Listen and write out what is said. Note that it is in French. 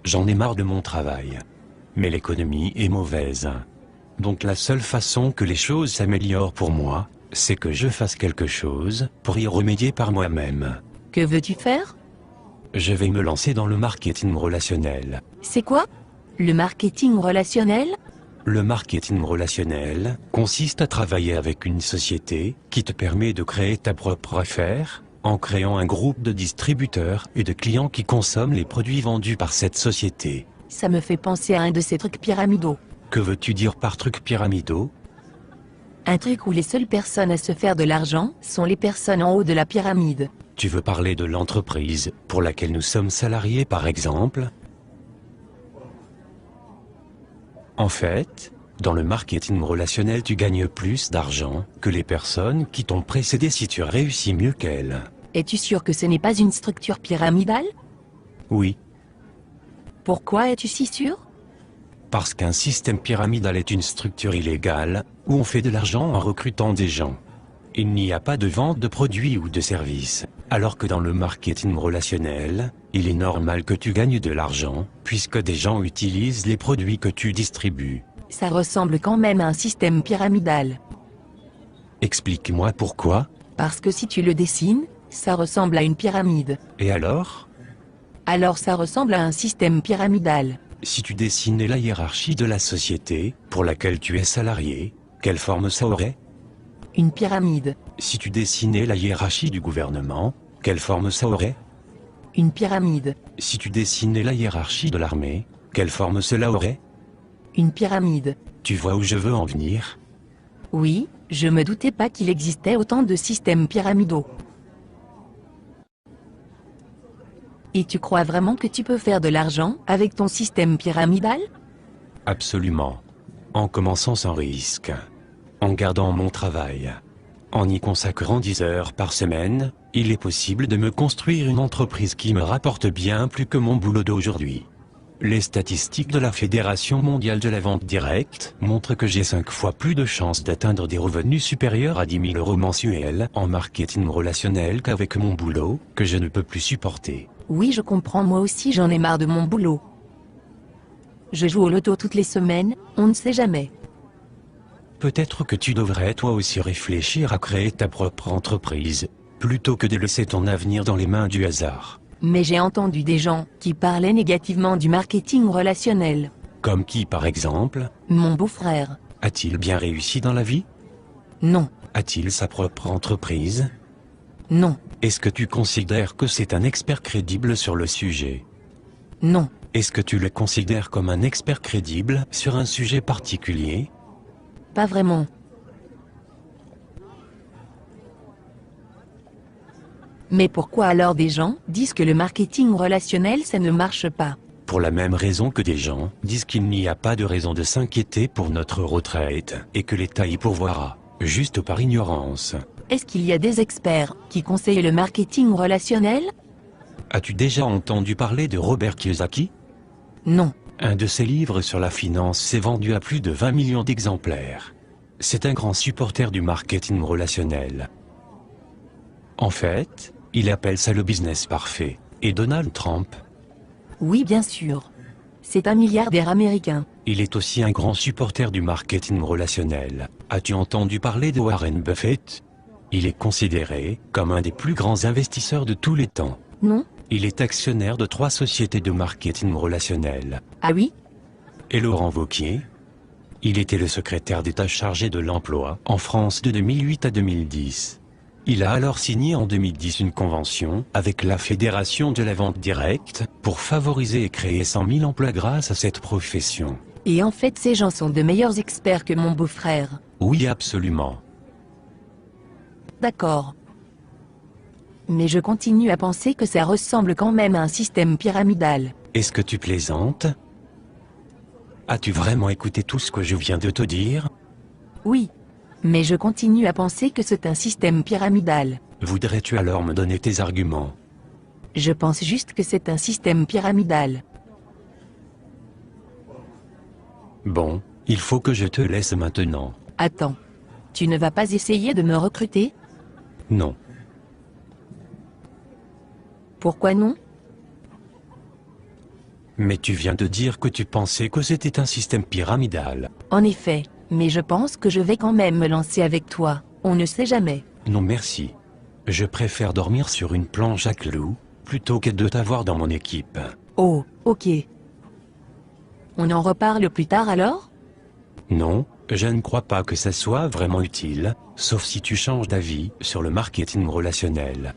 J'en ai marre de mon travail. Mais l'économie est mauvaise. Donc la seule façon que les choses s'améliorent pour moi, c'est que je fasse quelque chose pour y remédier par moi-même. Que veux-tu faire? Je vais me lancer dans le marketing relationnel. C'est quoi? Le marketing relationnel? Le marketing relationnel consiste à travailler avec une société qui te permet de créer ta propre affaire, en créant un groupe de distributeurs et de clients qui consomment les produits vendus par cette société. Ça me fait penser à un de ces trucs pyramidaux. Que veux-tu dire par trucs pyramidaux? Un truc où les seules personnes à se faire de l'argent sont les personnes en haut de la pyramide. Tu veux parler de l'entreprise pour laquelle nous sommes salariés par exemple? En fait, dans le marketing relationnel, tu gagnes plus d'argent que les personnes qui t'ont précédé si tu réussis mieux qu'elles. Es-tu sûr que ce n'est pas une structure pyramidale? Oui, Pourquoi es-tu si sûr? parce qu'un système pyramidal est une structure illégale où on fait de l'argent en recrutant des gens. Il n'y a pas de vente de produits ou de services, alors que dans le marketing relationnel, il est normal que tu gagnes de l'argent puisque des gens utilisent les produits que tu distribues. Ça ressemble quand même à un système pyramidal. Explique-moi pourquoi. Parce que si tu le dessines, ça ressemble à une pyramide. Et alors? Alors ça ressemble à un système pyramidal. Si tu dessinais la hiérarchie de la société pour laquelle tu es salarié, quelle forme ça aurait? Une pyramide. Si tu dessinais la hiérarchie du gouvernement, quelle forme ça aurait? Une pyramide. Si tu dessinais la hiérarchie de l'armée, quelle forme cela aurait? Une pyramide. Tu vois où je veux en venir? Oui, je me doutais pas qu'il existait autant de systèmes pyramidaux. Et tu crois vraiment que tu peux faire de l'argent avec ton système pyramidal? Absolument. En commençant sans risque. En gardant mon travail. En y consacrant 10 heures par semaine, il est possible de me construire une entreprise qui me rapporte bien plus que mon boulot d'aujourd'hui. Les statistiques de la Fédération mondiale de la vente directe montrent que j'ai 5 fois plus de chances d'atteindre des revenus supérieurs à 10 000 € mensuels en marketing relationnel qu'avec mon boulot, que je ne peux plus supporter. Oui, je comprends, moi aussi j'en ai marre de mon boulot. Je joue au loto toutes les semaines, on ne sait jamais. Peut-être que tu devrais toi aussi réfléchir à créer ta propre entreprise, plutôt que de laisser ton avenir dans les mains du hasard. Mais j'ai entendu des gens qui parlaient négativement du marketing relationnel. Comme qui par exemple? Mon beau-frère. A-t-il bien réussi dans la vie? Non, A-t-il sa propre entreprise? non, Est-ce que tu considères que c'est un expert crédible sur le sujet? non, Est-ce que tu le considères comme un expert crédible sur un sujet particulier? pas vraiment. Mais pourquoi alors des gens disent que le marketing relationnel ça ne marche pas? Pour la même raison que des gens disent qu'il n'y a pas de raison de s'inquiéter pour notre retraite et que l'État y pourvoira, juste par ignorance. Est-ce qu'il y a des experts qui conseillent le marketing relationnel? As-tu déjà entendu parler de Robert Kiyosaki? Non. Un de ses livres sur la finance s'est vendu à plus de 20 millions d'exemplaires. C'est un grand supporter du marketing relationnel. En fait, il appelle ça le business parfait. Et Donald Trump? Oui, bien sûr. C'est un milliardaire américain. Il est aussi un grand supporter du marketing relationnel. As-tu entendu parler de Warren Buffett? Il est considéré comme un des plus grands investisseurs de tous les temps. Non? Il est actionnaire de 3 sociétés de marketing relationnel. Ah oui? Et Laurent Wauquiez? Il était le secrétaire d'État chargé de l'emploi en France de 2008 à 2010. Il a alors signé en 2010 une convention avec la Fédération de la vente directe pour favoriser et créer 100 000 emplois grâce à cette profession. Et en fait ces gens sont de meilleurs experts que mon beau-frère. Oui, absolument. D'accord. Mais je continue à penser que ça ressemble quand même à un système pyramidal. Est-ce que tu plaisantes? As-tu vraiment écouté tout ce que je viens de te dire? Oui. Mais je continue à penser que c'est un système pyramidal. Voudrais-tu alors me donner tes arguments? Je pense juste que c'est un système pyramidal. Bon, il faut que je te laisse maintenant. Attends. Tu ne vas pas essayer de me recruter? Non. Pourquoi non? Mais tu viens de dire que tu pensais que c'était un système pyramidal. En effet, mais je pense que je vais quand même me lancer avec toi, on ne sait jamais. Non merci. Je préfère dormir sur une planche à clous, plutôt que de t'avoir dans mon équipe. Oh, ok. On en reparle plus tard alors? Non, je ne crois pas que ça soit vraiment utile, sauf si tu changes d'avis sur le marketing relationnel.